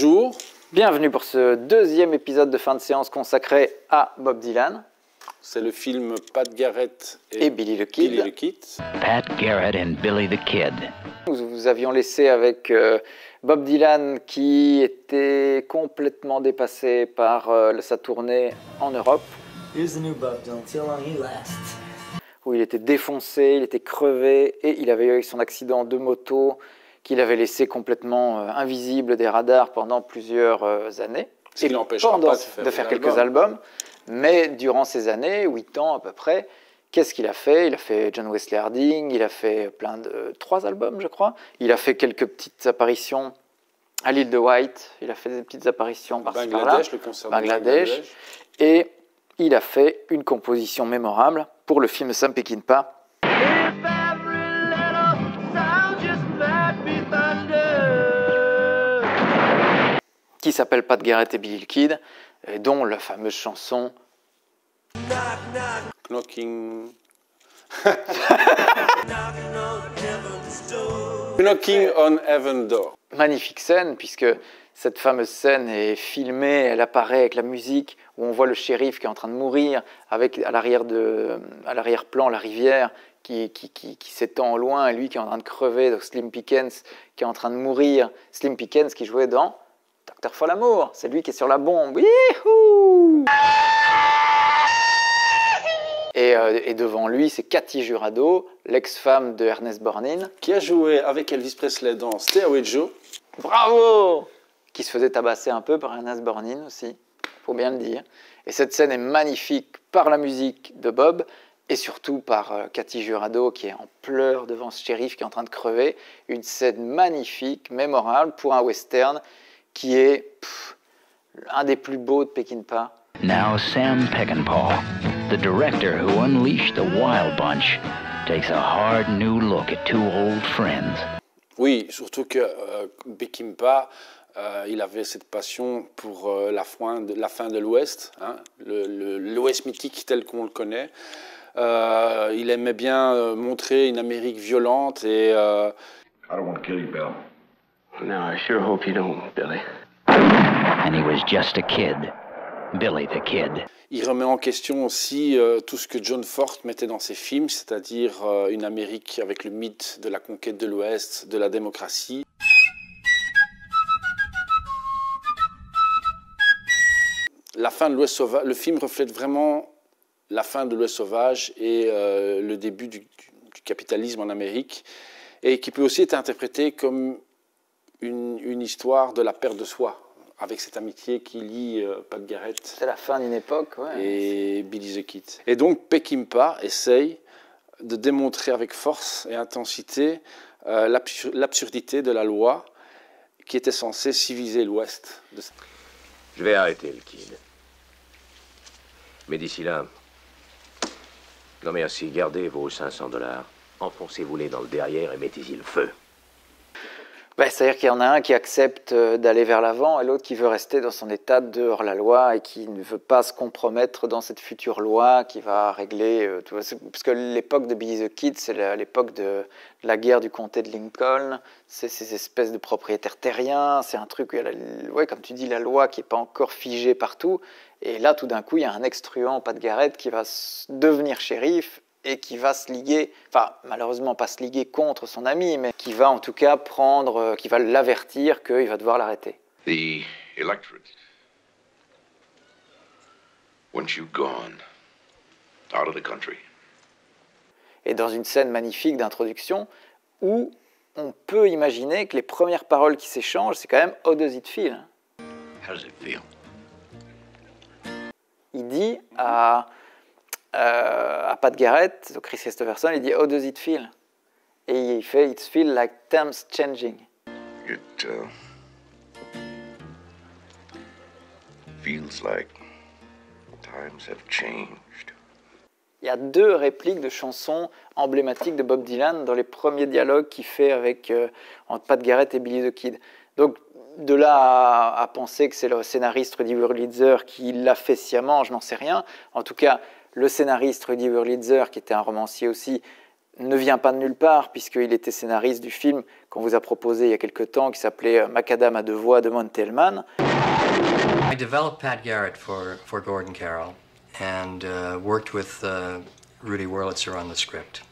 Bonjour. Bienvenue pour ce deuxième épisode de fin de séance consacré à Bob Dylan. C'est le film Pat Garrett et Billy the Kid. Pat Garrett and Billy the Kid. Nous vous avions laissé avec Bob Dylan qui était complètement dépassé par sa tournée en Europe. Here's the new Bob Dylan, see how long he lasts. Où il était défoncé, il était crevé et il avait eu son accident de moto qu'il avait laissé complètement invisible des radars pendant plusieurs années. Ce qui l'empêchera pas de faire quelques albums. Mais durant ces années, 8 ans à peu près, qu'est-ce qu'il a fait? Il a fait John Wesley Harding, il a fait 3 albums je crois. Il a fait quelques petites apparitions à l'île de White, il a fait des petites apparitions par-ci par-là. Le concert Bangladesh. Et il a fait une composition mémorable pour le film Sam Peckinpah. Qui s'appelle Pat Garrett et Billy the Kid, et dont la fameuse chanson Knocking on Heaven's Door. Magnifique scène, puisque cette fameuse scène est filmée, elle apparaît avec la musique, où on voit le shérif qui est en train de mourir, avec à l'arrière-plan la rivière qui s'étend au loin, et lui qui est en train de crever, donc Slim Pickens qui est en train de mourir. Slim Pickens qui jouait dans Docteur Folamour, c'est lui qui est sur la bombe. Youhou! Et devant lui, c'est Katy Jurado, l'ex-femme de Ernest Borgnine. Qui a joué avec Elvis Presley dans Stairway to Heaven. Bravo! Qui se faisait tabasser un peu par Ernest Borgnine aussi, faut bien le dire. Et cette scène est magnifique par la musique de Bob, et surtout par Katy Jurado qui est en pleurs devant ce shérif qui est en train de crever. Une scène magnifique, mémorable pour un western, qui est un des plus beaux de Peckinpah. Now Sam Peckinpah, the director who unleashed the Wild Bunch, takes a hard new look at two old friends. Oui, surtout que Peckinpah, il avait cette passion pour la fin de l'Ouest, hein, l'Ouest mythique tel qu'on le connaît. Il aimait bien montrer une Amérique violente et... I don't want to kill you, Bill. No, I sure hope you don't, Billy. And he was just a kid, Billy the Kid. Il remet en question aussi tout ce que John Ford mettait dans ses films, c'est-à-dire une Amérique avec le mythe de la conquête de l'Ouest, de la démocratie. La fin de l'Ouest sauvage, le film reflète vraiment la fin de l'Ouest sauvage et le début du capitalisme en Amérique, et qui peut aussi être interprété comme une histoire de la perte de soi, avec cette amitié qui lie Pat Garrett C'est la fin d'une époque, ouais. et Billy the Kid. Et donc Peckinpah essaye de démontrer avec force et intensité l'absurdité de la loi qui était censée civiliser l'Ouest. Je vais arrêter le kid. Mais d'ici là, non merci, gardez vos $500. Enfoncez-vous-les dans le derrière et mettez-y le feu. C'est-à-dire qu'il y en a un qui accepte d'aller vers l'avant et l'autre qui veut rester dans son état de hors-la-loi et qui ne veut pas se compromettre dans cette future loi qui va régler... parce que l'époque de Billy the Kid, c'est l'époque de la guerre du comté de Lincoln, c'est ces espèces de propriétaires terriens, c'est un truc où il y a, comme tu dis, la loi qui n'est pas encore figée partout. Et là, tout d'un coup, il y a un ex-truand, Pat Garrett, qui va devenir shérif et qui va se liguer, enfin malheureusement pas se liguer contre son ami, mais qui va en tout cas qui va l'avertir qu'il va devoir l'arrêter. The electorate wants you gone, out of the country. Et dans une scène magnifique d'introduction où on peut imaginer que les premières paroles qui s'échangent, c'est quand même « How does it feel ?» How does it feel? Il dit à Pat Garrett, donc Chris Christopherson, il dit « How does it feel ?» Et il fait « It feels like time's changing ». It feels like times have changed. Il y a 2 répliques de chansons emblématiques de Bob Dylan dans les premiers dialogues qu'il fait entre Pat Garrett et Billy the Kid. Donc de là à penser que c'est le scénariste Rudy Wurlitzer qui l'a fait sciemment, je n'en sais rien. En tout cas, le scénariste Rudy Wurlitzer, qui était un romancier aussi, ne vient pas de nulle part, puisqu'il était scénariste du film qu'on vous a proposé il y a quelque temps, qui s'appelait Macadam à deux voix de Monte Hellman. I developed Pat Garrett for Gordon Carroll and worked with Rudy Wurlitzer on the script.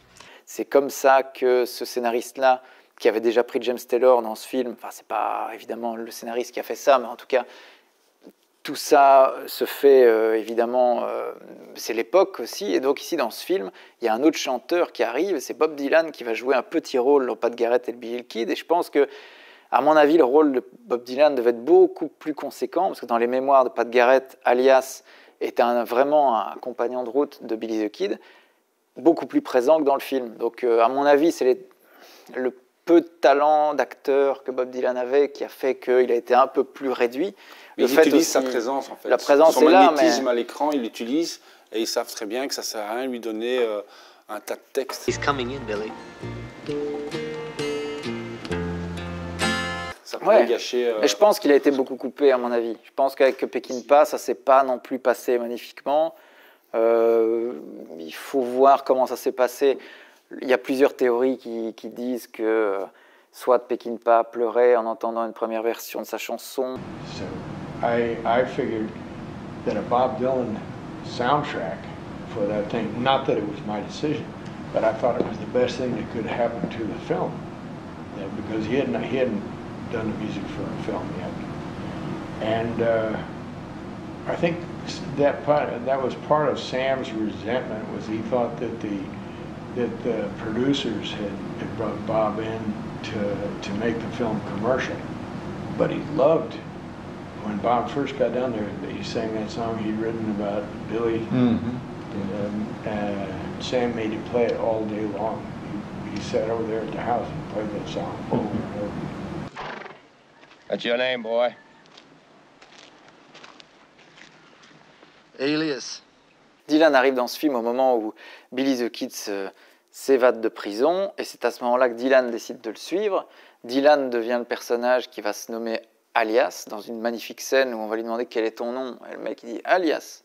C'est comme ça que ce scénariste-là, qui avait déjà pris James Taylor dans ce film, enfin c'est pas évidemment le scénariste qui a fait ça, mais en tout cas tout ça se fait évidemment, c'est l'époque aussi, et donc ici dans ce film, il y a un autre chanteur qui arrive, c'est Bob Dylan qui va jouer un petit rôle dans Pat Garrett et le Billy the Kid, et je pense que, à mon avis, le rôle de Bob Dylan devait être beaucoup plus conséquent, parce que dans les mémoires de Pat Garrett, Alias était vraiment un compagnon de route de Billy the Kid, beaucoup plus présent que dans le film. Donc à mon avis, c'est le peu de talent d'acteur que Bob Dylan avait qui a fait qu'il a été un peu plus réduit. Il utilise sa présence en fait. La présence son est là, magnétisme à l'écran, il l'utilise et ils savent très bien que ça sert à rien de lui donner un tas de textes. He's coming in, Billy. Ça pourrait gâcher. Et je pense qu'il a été beaucoup coupé à mon avis. Je pense qu'avec Peckinpah, ça s'est pas non plus passé magnifiquement. Il faut voir comment ça s'est passé. Il y a plusieurs théories qui disent que soit Peckinpah pleurait en entendant une première version de sa chanson. So I figured that a Bob Dylan soundtrack for that thing, not that it was my decision, but I thought it was the best thing that could happen to the film, because he hadn't done the music for a film yet, and I think that was part of Sam's resentment, was he thought that the producers had brought Bob in to make the film commercial, but he loved when Bob first got down there. He sang that song he'd written about Billy. Sam made him play it all day long. He sat over there at the house and played that song over and over. That's your name, boy. Alias. Dylan arrive dans ce film au moment où Billy the Kid s'évade de prison, et c'est à ce moment-là que Dylan décide de le suivre. Dylan devient le personnage qui va se nommer Alias, dans une magnifique scène où on va lui demander quel est ton nom, et le mec il dit Alias.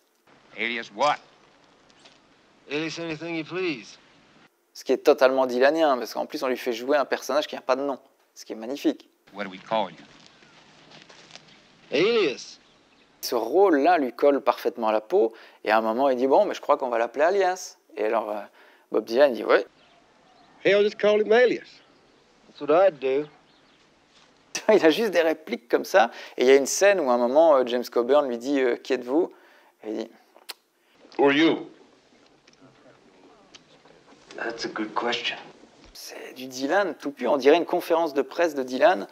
Alias what? Alias anything you please. Ce qui est totalement dylanien, parce qu'en plus on lui fait jouer un personnage qui n'a pas de nom, ce qui est magnifique. What do we call you? Alias. Ce rôle-là lui colle parfaitement à la peau, et à un moment il dit bon, mais je crois qu'on va l'appeler Alias. Et alors Bob Dylan dit ouais. Hell, just call him Alias. That's what I'd do. Il a juste des répliques comme ça, et il y a une scène où à un moment James Coburn lui dit qui êtes-vous? Et il dit Who are you? That's a good question. c'est du Dylan tout pur, on dirait une conférence de presse de Dylan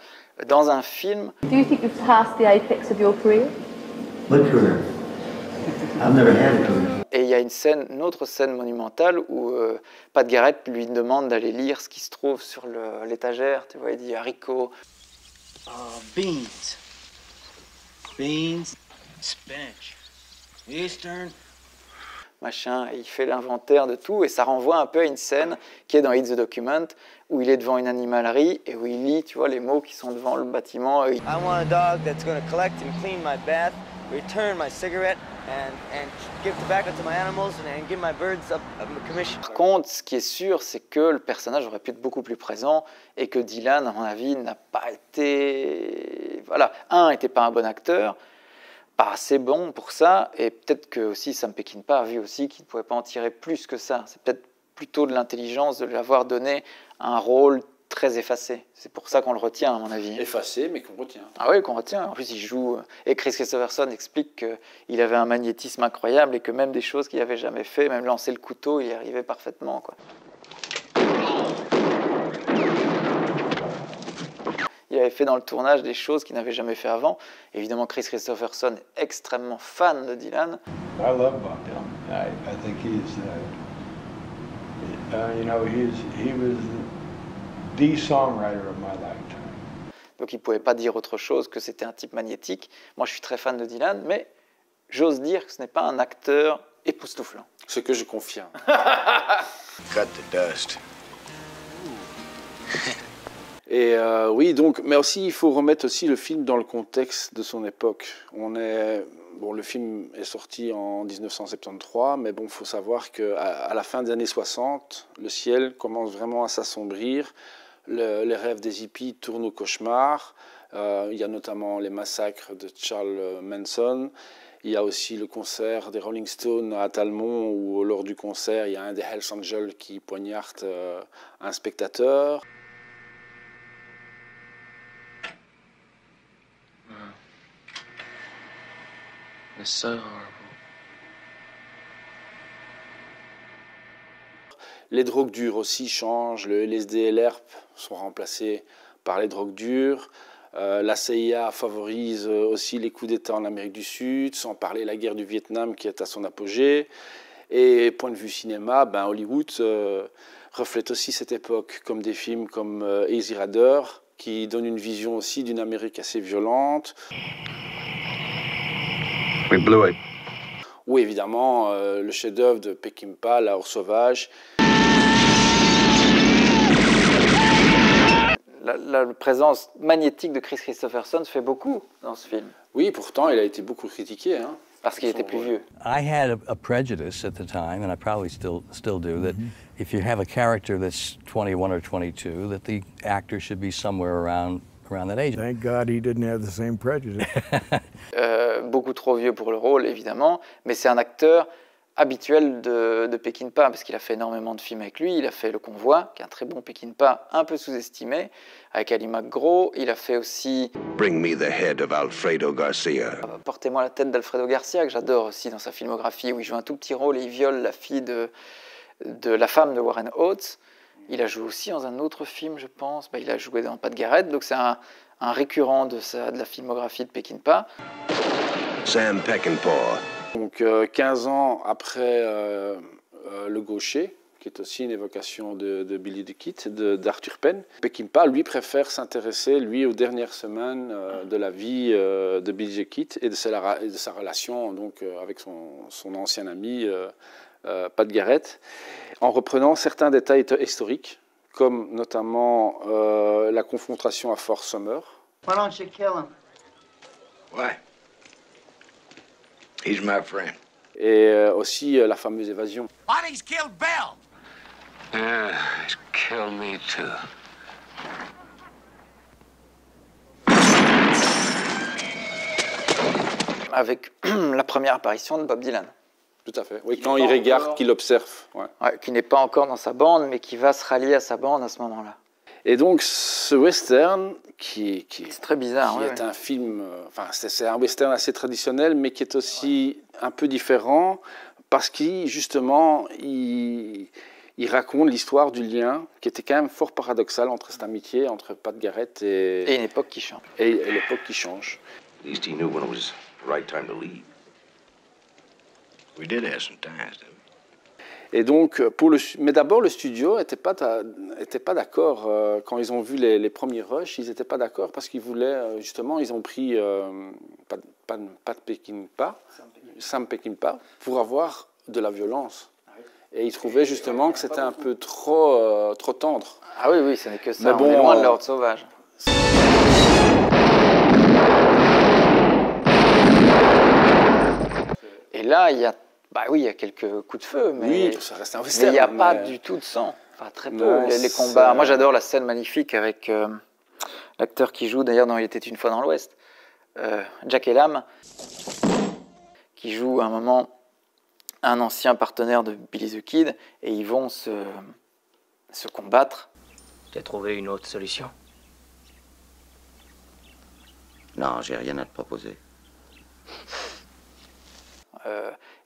dans un film. Do you think you've passed the apex of your career? What career? I've never had a career. Et il y a une autre scène monumentale où Pat Garrett lui demande d'aller lire ce qui se trouve sur l'étagère. Tu vois, il dit haricots. Beans. Beans. Spinach. Eastern. Machin, et il fait l'inventaire de tout, et ça renvoie un peu à une scène qui est dans Hit the Document, où il est devant une animalerie, et où il lit, tu vois, les mots qui sont devant le bâtiment. I want a dog that's going to collect and clean my bath, return my cigarette, and give tobacco to my animals, and give my birds a commission. Par contre, ce qui est sûr, c'est que le personnage aurait pu être beaucoup plus présent, et que Dylan, à mon avis, n'a pas été... Voilà, n'était pas un bon acteur, pas assez bon pour ça, et peut-être que aussi Sam Peckinpah a vu aussi qu'il ne pouvait pas en tirer plus que ça. C'est peut-être plutôt de l'intelligence de lui avoir donné un rôle très effacé. C'est pour ça qu'on le retient, à mon avis. Effacé, mais qu'on retient. Ah oui, qu'on retient. En plus, il joue... Et Chris Christopherson explique qu'il avait un magnétisme incroyable et que même des choses qu'il n'avait jamais fait, même lancer le couteau, il y arrivait parfaitement, quoi. Il avait fait dans le tournage des choses qu'il n'avait jamais fait avant. Évidemment, Chris Christopherson est extrêmement fan de Dylan. I love Bob Dylan. I think he's, he was the songwriter of my lifetime. Donc il ne pouvait pas dire autre chose que c'était un type magnétique. Moi, je suis très fan de Dylan, mais j'ose dire que ce n'est pas un acteur époustouflant. Ce que je confirme. Cut the dust. Et oui, donc, mais aussi, il faut remettre aussi le film dans le contexte de son époque. Bon, le film est sorti en 1973, mais bon, il faut savoir qu'à la fin des années 60, le ciel commence vraiment à s'assombrir. Les rêves des hippies tournent au cauchemar. Il y a notamment les massacres de Charles Manson. Il y a aussi le concert des Rolling Stones à Talmont, où lors du concert, il y a un des Hells Angels qui poignarde un spectateur. It's so horrible. Les drogues dures aussi changent. Le LSD et l'herbe sont remplacés par les drogues dures. La CIA favorise aussi les coups d'État en Amérique du Sud, sans parler de la guerre du Vietnam qui est à son apogée. Et point de vue cinéma, Hollywood reflète aussi cette époque, comme des films comme Easy Rider, qui donnent une vision aussi d'une Amérique assez violente. We blew it. Ou évidemment le chef-d'œuvre de Peckinpah, La Horde sauvage. La présence magnétique de Chris Christopherson fait beaucoup dans ce film. Oui, pourtant, il a été beaucoup critiqué. Hein, parce qu'il était plus vieux. I had a prejudice at the time, and I probably still do, that if you have a character that's 21 or 22, that the actor should be somewhere around that age. Thank God he didn't have the same prejudice. Beaucoup trop vieux pour le rôle, évidemment, mais c'est un acteur habituel de Peckinpah, parce qu'il a fait énormément de films avec lui. Il a fait Le Convoi, qui est un très bon Peckinpah, un peu sous-estimé, avec Ali McGraw. Il a fait aussi Bring me the head of Alfredo Garcia. Portez-moi la tête d'Alfredo Garcia, que j'adore aussi dans sa filmographie, où il joue un tout petit rôle et il viole la fille de la femme de Warren Oates. Il a joué aussi dans un autre film, je pense. Il a joué dans Pat Garrett, donc c'est un récurrent de la filmographie de Peckinpah. Sam Peckinpah. Donc 15 ans après Le Gaucher, qui est aussi une évocation de Billy the Kid, d'Arthur Penn, Peckinpah, lui, préfère s'intéresser, lui, aux dernières semaines de la vie de Billy the Kid et de sa relation donc, avec son ancien ami Pat Garrett, en reprenant certains détails historiques, comme notamment la confrontation à Fort Summer. Why don't you kill him? Why? He's my friend. Et aussi la fameuse évasion. Bonnie's killed Bill. Yeah, he's killed me too. Avec la première apparition de Bob Dylan. Tout à fait. Oui, quand il regarde, qu'il observe. Ouais. Ouais, qui n'est pas encore dans sa bande, mais qui va se rallier à sa bande à ce moment-là. Et donc, ce western, qui c'est très bizarre, qui est un film, c'est un western assez traditionnel, mais qui est aussi un peu différent, parce qu'il, justement, il raconte l'histoire du lien, qui était quand même fort paradoxal entre cette amitié, entre Pat Garrett et une époque qui change. Et l'époque qui change. At least he knew when it was the right time to leave. We did have some ties, didn't we? Et donc, mais d'abord, le studio n'était pas d'accord. Quand ils ont vu les premiers rushs, ils n'étaient pas d'accord parce qu'ils voulaient, justement, ils ont pris Sam Peckinpah, pour avoir de la violence. Et ils trouvaient justement que c'était un peu trop tendre. Ah oui, ce n'est que ça. On est loin de La Horde sauvage. Et là, il y a quelques coups de feu, mais oui, ça reste un western. Mais il n'y a pas du tout de sang, très peu. Non, les combats. Moi, j'adore la scène magnifique avec l'acteur qui joue, d'ailleurs, dans Il était une fois dans l'Ouest, Jack Elam, qui joue à un moment un ancien partenaire de Billy the Kid, et ils vont se combattre. Tu as trouvé une autre solution? Non, j'ai rien à te proposer.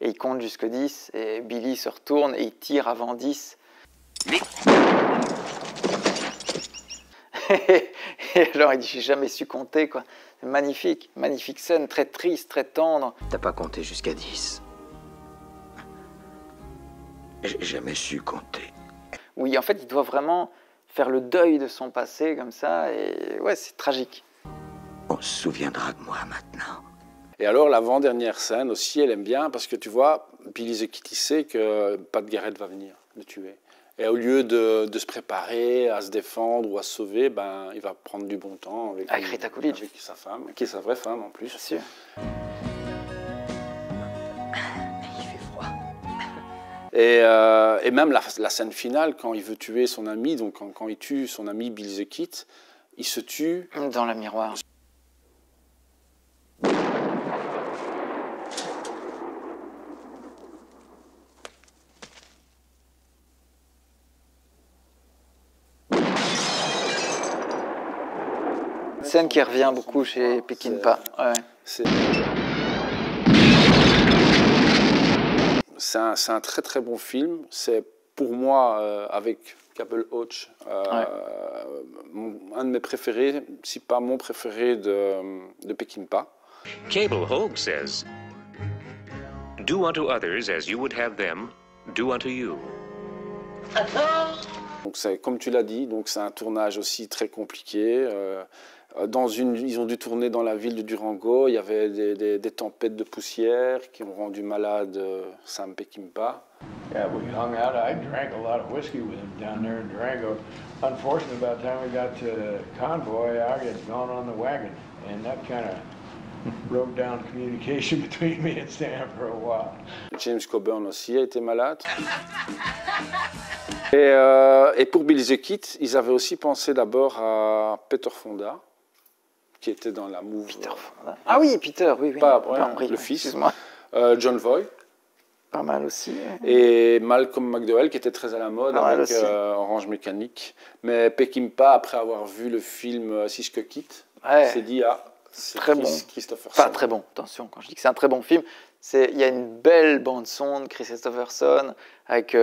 Et il compte jusque 10, et Billy se retourne et il tire avant 10. Et alors il dit, j'ai jamais su compter, quoi. C'est magnifique, magnifique scène, très triste, très tendre. T'as pas compté jusqu'à 10? J'ai jamais su compter. Oui, en fait, il doit vraiment faire le deuil de son passé, comme ça, et ouais, c'est tragique. On se souviendra de moi maintenant. Et alors, l'avant-dernière scène aussi, elle aime bien, parce que tu vois, Billy the Kid, il sait que Pat Garrett va venir le tuer. Et au lieu de se préparer à se défendre ou à se sauver, ben, il va prendre du bon temps avec Rita Coolidge, avec sa femme, qui est sa vraie femme en plus. Bien sûr. Il fait froid. Et même la scène finale, quand il veut tuer son ami, donc quand il tue son ami Billy the Kid, il se tue... Dans le miroir. Scène qui revient beaucoup chez Peckinpah. Ouais. C'est un très très bon film. C'est pour moi, avec Cable Hodge, un de mes préférés, si pas mon préféré de Peckinpah. Cable Hogue says, "Do unto others as you would have them do unto you." Donc comme tu l'as dit, donc c'est un tournage aussi très compliqué. Ils ont dû tourner dans la ville de Durango. Il y avait des tempêtes de poussière qui ont rendu malade Sam Peckinpah. Yeah, we hung out. I drank a lot of whiskey with him down there in Durango. Unfortunately, by the time we got to the convoy, I had gone on the wagon, and that kind of broke down communication between me and Stan for a while. James Coburn aussi a été malade. Et pour Billy the Kid, ils avaient aussi pensé d'abord à Peter Fonda, qui était dans la move. Peter Fonda. Ah oui, Peter, oui. Le fils. John Voight. Pas mal aussi. Et Malcolm McDowell, qui était très à la mode avec Orange Mécanique. Mais Peckinpah, après avoir vu le film Sisko Kid, s'est dit c'est très bon. Christopherson. Pas très bon, attention, quand je dis que c'est un très bon film, il y a une belle bande-son de Chris Christopherson avec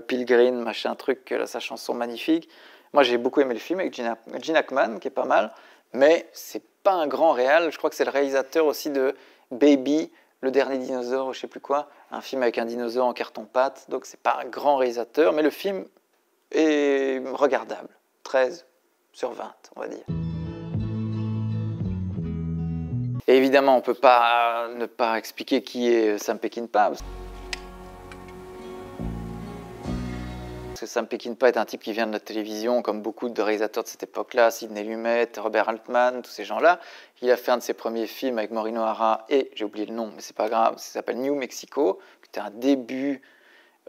Pilgrim, machin truc, sa chanson magnifique. Moi, j'ai beaucoup aimé le film avec Gene Hackman, qui est pas mal, mais c'est pas un grand réal. Je crois que c'est le réalisateur aussi de Baby, le dernier dinosaure, ou je sais plus quoi, un film avec un dinosaure en carton-pâte. Donc, c'est pas un grand réalisateur, mais le film est regardable. 13 sur 20, on va dire. Et évidemment, on ne peut pas ne pas expliquer qui est Sam Peckinpah. Parce que Sam Peckinpah est un type qui vient de la télévision, comme beaucoup de réalisateurs de cette époque-là, Sidney Lumet, Robert Altman, tous ces gens-là. Il a fait un de ses premiers films avec Maureen O'Hara et, j'ai oublié le nom, mais c'est pas grave, ça s'appelle New Mexico, qui était un début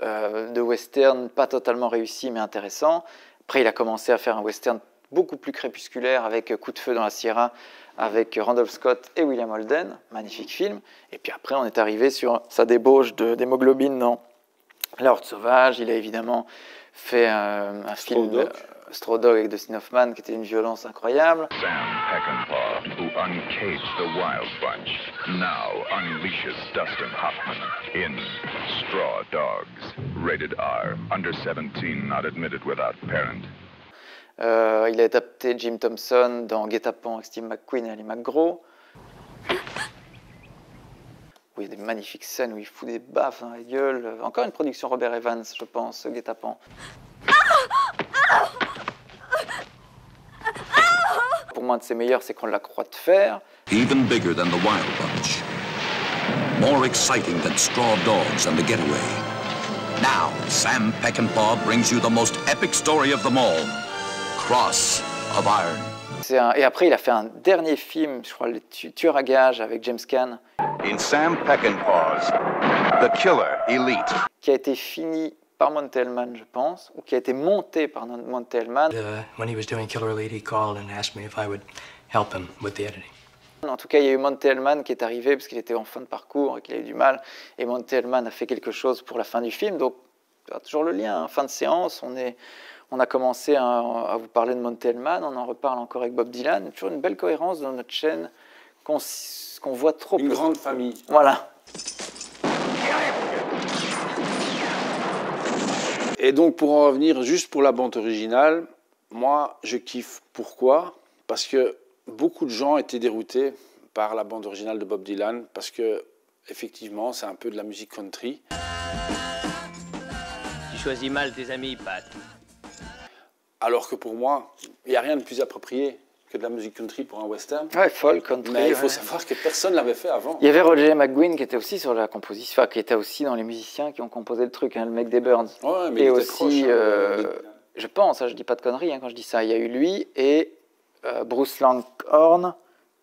de western, pas totalement réussi, mais intéressant. Après, il a commencé à faire un western beaucoup plus crépusculaire avec Coup de feu dans la Sierra, avec Randolph Scott et William Holden, magnifique film. Et puis après, on est arrivé sur sa débauche d'hémoglobine dans La Horde sauvage. Il a évidemment fait un film Straw Dog avec Dustin Hoffman, qui était une violence incroyable. Sam Peckinpah, who uncaged the Wild Bunch, now unleashes Dustin Hoffman in Straw Dogs. Rated R, under 17, not admitted without parent. Il a adapté Jim Thompson dans Guet-apens avec Steve McQueen et Ali McGraw. Où il y a des magnifiques scènes où il fout des baffes dans la gueule. Encore une production Robert Evans, je pense, Guet-apens. Pour moi, un de ses meilleurs, c'est qu'on la croix de fer. Even bigger than the Wild Bunch. More exciting than Straw Dogs and The Getaway. Now, Sam Peckinpah brings you the most epic story of them all. Cross of Iron. Et après, il a fait un dernier film, je crois, Le Tueur à gages avec James Caan. In Sam Peckinpah's The Killer Elite. Qui a été fini par Monte Hellman, je pense, ou qui a été monté par Monte Hellman. When he was doing Killer Elite, he called and asked me if I would help him with the editing. En tout cas, il y a eu Monte Hellman qui est arrivé parce qu'il était en fin de parcours et qu'il a eu du mal. Et Monte Hellman a fait quelque chose pour la fin du film. Donc, il y a toujours le lien. Fin de séance, on a commencé à vous parler de Monte Hellman, on en reparle encore avec Bob Dylan. Il y a toujours une belle cohérence dans notre chaîne qu'on voit trop peu. Une grande famille. Voilà. Et donc, pour en revenir juste pour la bande originale, moi, je kiffe. Pourquoi ? Parce que beaucoup de gens étaient déroutés par la bande originale de Bob Dylan, parce que, effectivement, c'est un peu de la musique country. Tu choisis mal tes amis, Pat. Alors que pour moi, il n'y a rien de plus approprié que de la musique country pour un western. Ouais, folk, country. Mais il faut savoir que personne ne l'avait fait avant. Il y avait Roger McGuinn qui était aussi sur la composition, enfin qui était aussi dans les musiciens qui ont composé le truc, hein, le mec des Birds. Ouais, mais et il était aussi, proche, je pense, hein, je dis pas de conneries hein, quand je dis ça, il y a eu lui et Bruce Langhorne,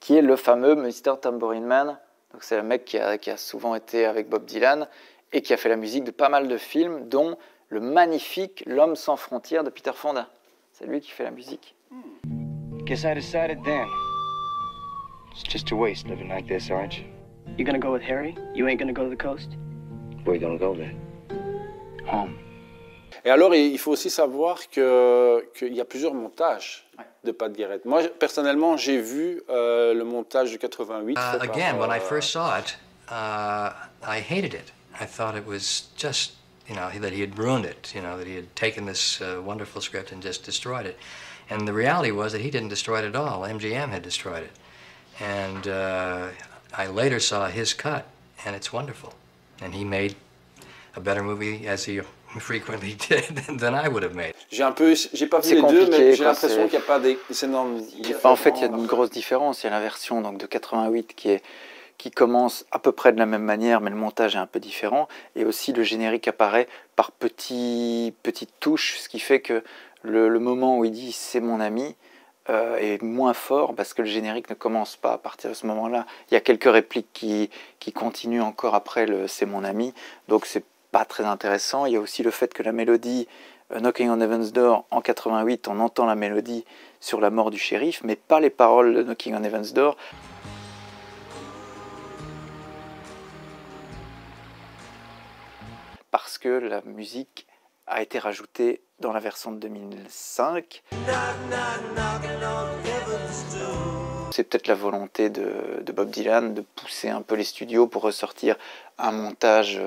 qui est le fameux Mr. Tambourine Man. Donc c'est le mec qui a souvent été avec Bob Dylan et qui a fait la musique de pas mal de films, dont le magnifique L'Homme sans frontières de Peter Fonda. C'est lui qui fait la musique. Guess I decided then. It's just a waste living like this, aren't you? You gonna go with Harry? You ain't gonna go to the coast? Where you gonna go then? Home. Et alors, il faut aussi savoir qu'il y a plusieurs montages de Pat Garrett. Moi, personnellement, j'ai vu le montage de 88. Again, when I first saw it, I hated it. I thought it was just, you know, that he had ruined it, you know, that he had taken this wonderful script and just destroyed it. And the reality was that he didn't destroy it at all. MGM had destroyed it. And I later saw his cut, and it's wonderful. And he made a better movie, as he frequently did, than I would have made. J'ai pas vu les deux, mais j'ai l'impression qu'il n'y a pas des énormes différences. En fait, il y a une grosse différence. Il y a la version donc, de 88 qui commence à peu près de la même manière, mais le montage est un peu différent. Et aussi, le générique apparaît par petites touches, ce qui fait que le moment où il dit « c'est mon ami », est moins fort parce que le générique ne commence pas à partir de ce moment-là. Il y a quelques répliques qui continuent encore après le « c'est mon ami », donc c'est pas très intéressant. Il y a aussi le fait que la mélodie Knocking on Heaven's Door en 88, on entend la mélodie sur la mort du shérif, mais pas les paroles de Knocking on Heaven's Door. Parce que la musique a été rajoutée dans la version de 2005. C'est peut-être la volonté de Bob Dylan de pousser un peu les studios pour ressortir un montage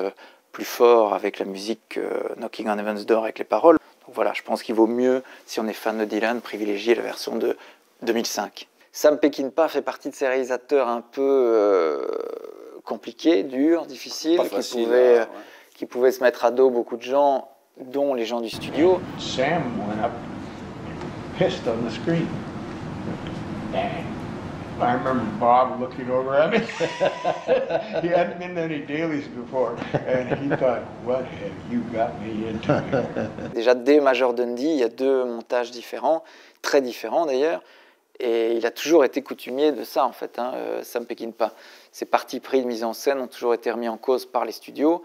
plus fort avec la musique Knocking on Heaven's Door avec les paroles. Donc voilà, je pense qu'il vaut mieux, si on est fan de Dylan, privilégier la version de 2005. Sam Peckinpah fait partie de ces réalisateurs un peu compliqués, durs, difficiles, qui pouvaient se mettre à dos beaucoup de gens, dont les gens du studio. Sam went up, pissed on the screen. And I remember Bob looking over at me. He hadn't been to any dailies before, and he thought, "What have you got me into?" Déjà dès Major Dundee, il y a deux montages différents, très différents d'ailleurs, et il a toujours été coutumier de ça en fait, hein, Sam Peckinpah. Ses partis pris de mise en scène ont toujours été remis en cause par les studios.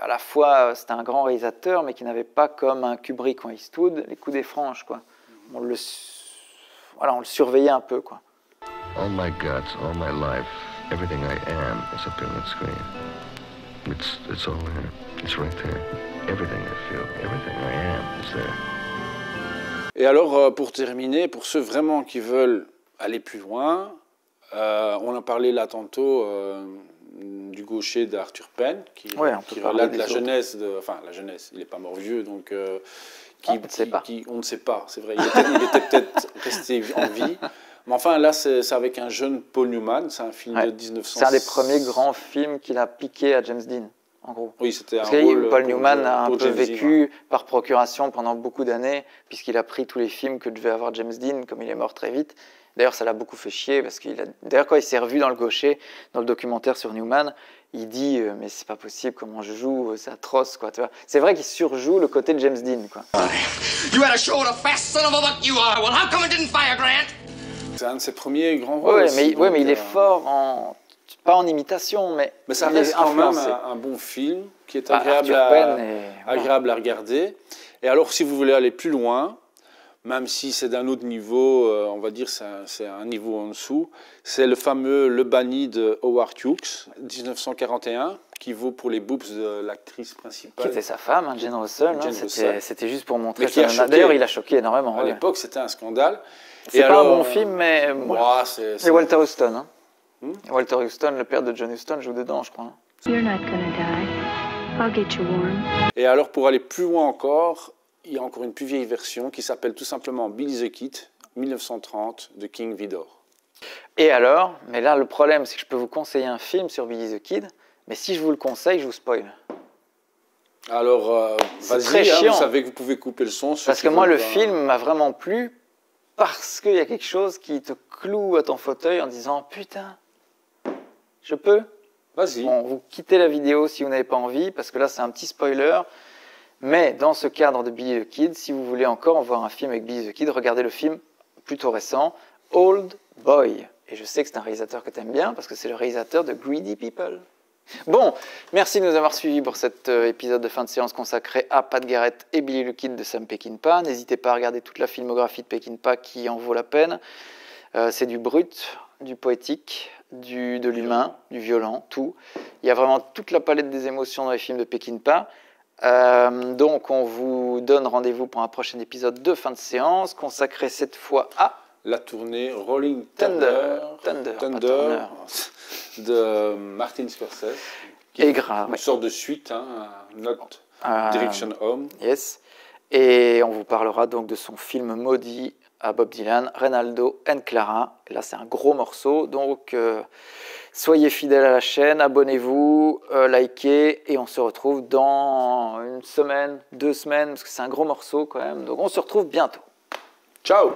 À la fois, c'était un grand réalisateur, mais qui n'avait pas comme un Kubrick ou un Eastwood les coups des franges, quoi. On le surveillait un peu, quoi. All my guts, all my life, everything I am is up there on that screen. It's all there. It's right there. Everything I feel, everything I am is there. Et alors, pour terminer, pour ceux vraiment qui veulent aller plus loin, on en parlait là tantôt du gaucher d'Arthur Penn, qui relate la jeunesse, enfin la jeunesse, il n'est pas mort vieux, donc on ne sait pas, c'est vrai, il était peut-être resté en vie. Mais enfin, là, c'est avec un jeune Paul Newman, c'est un film de 1900. C'est un des premiers grands films qu'il a piqué à James Dean, en gros. Oui, c'était un rôle. Parce que Paul Newman a un peu vécu par procuration pendant beaucoup d'années, puisqu'il a pris tous les films que devait avoir James Dean, comme il est mort très vite. D'ailleurs, ça l'a beaucoup fait chier, parce d'ailleurs, quand il s'est revu dans le gaucher, dans le documentaire sur Newman, il dit mais c'est pas possible comment je joue, c'est atroce, quoi. Tu vois, c'est vrai qu'il surjoue le côté de James Dean, quoi. You had a show what a fast son of a buck you are. Well, how come it didn't fire, Grant? C'est un de ses premiers grands rôles. Ouais, mais il est fort pas en imitation, mais ça reste quand même un bon film qui est agréable à regarder. Et alors, si vous voulez aller plus loin, même si c'est d'un autre niveau, on va dire c'est un niveau en dessous, c'est le fameux Le Banni de Howard Hughes, 1941, qui vaut pour les boobs de l'actrice principale. Qui était sa femme, Jane Russell. C'était juste pour montrer ça. D'ailleurs, il a choqué énormément. À l'époque, c'était un scandale. C'est pas un bon film, mais... C'est Walter Huston. Hein. Walter Huston, le père de John Huston, joue dedans, je crois. You're not gonna die. I'll get you warm. Et alors, pour aller plus loin encore, il y a encore une plus vieille version qui s'appelle tout simplement Billy the Kid, 1930, de King Vidor. Et alors, mais là, le problème, c'est que je peux vous conseiller un film sur Billy the Kid, mais si je vous le conseille, je vous spoil. Alors, vas-y, vous savez que vous pouvez couper le son. Parce que moi, le film m'a vraiment plu, parce qu'il y a quelque chose qui te cloue à ton fauteuil en disant « Putain, je peux ?» Vas-y. Bon, vous quittez la vidéo si vous n'avez pas envie, parce que là, c'est un petit spoiler. Mais dans ce cadre de Billy the Kid, si vous voulez encore voir un film avec Billy the Kid, regardez le film plutôt récent, Old Boy. Et je sais que c'est un réalisateur que tu aimes bien, parce que c'est le réalisateur de Greedy People. Bon, merci de nous avoir suivis pour cet épisode de fin de séance consacré à Pat Garrett et Billy the Kid de Sam Peckinpah. N'hésitez pas à regarder toute la filmographie de Peckinpah qui en vaut la peine. C'est du brut, du poétique, de l'humain, du violent, tout. Il y a vraiment toute la palette des émotions dans les films de Peckinpah. Donc on vous donne rendez-vous pour un prochain épisode de fin de séance consacré cette fois à la tournée Rolling Thunder de Martin Scorsese, qui est une sorte de suite, Not Direction Home. Yes. Et on vous parlera donc de son film maudit à Bob Dylan, Reynaldo and Clara. Et là, c'est un gros morceau, donc soyez fidèles à la chaîne, abonnez-vous, likez, et on se retrouve dans une semaine, 2 semaines, parce que c'est un gros morceau quand même. Donc on se retrouve bientôt. Ciao!